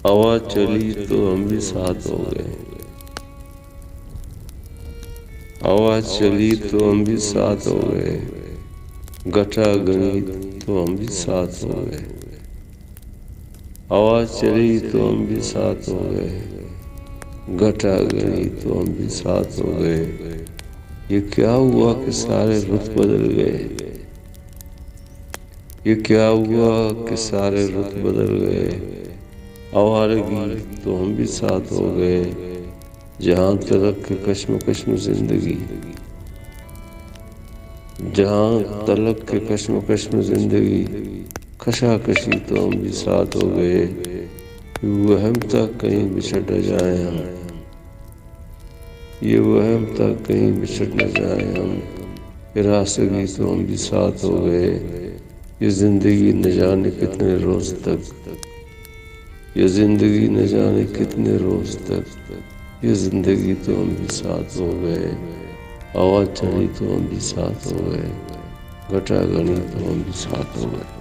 हवा चली तो हम भी साथ हो गए, हवा चली तो हम भी साथ हो गए, घटा गणी तो हम भी साथ हो गए। हवा चली तो हम भी साथ हो गए, घटा गणी तो हम भी साथ हो गए। ये क्या हुआ कि सारे रुत बदल गए, ये क्या हुआ कि सारे रुत बदल गए। आवारगी तो हम भी साथ हो गए, जहां तलक के कश्मकश में जिंदगी, जहां तलक के कश्मकश में जिंदगी, कशाकशी तो हम भी साथ हो गए। वहम तक कहीं बिछड़ न जाए हम, ये वहम तक कहीं बिछड़ न जाए हम, हिरासगी तो हम भी साथ हो गए। ये जिंदगी न जाने कितने रोज तक, ये जिंदगी न जाने कितने रोज तक, ये जिंदगी तो हम भी साथ हो गए। हवा चली तो हम भी साथ हो गए, घटा गणी तो हम भी साथ हो गए।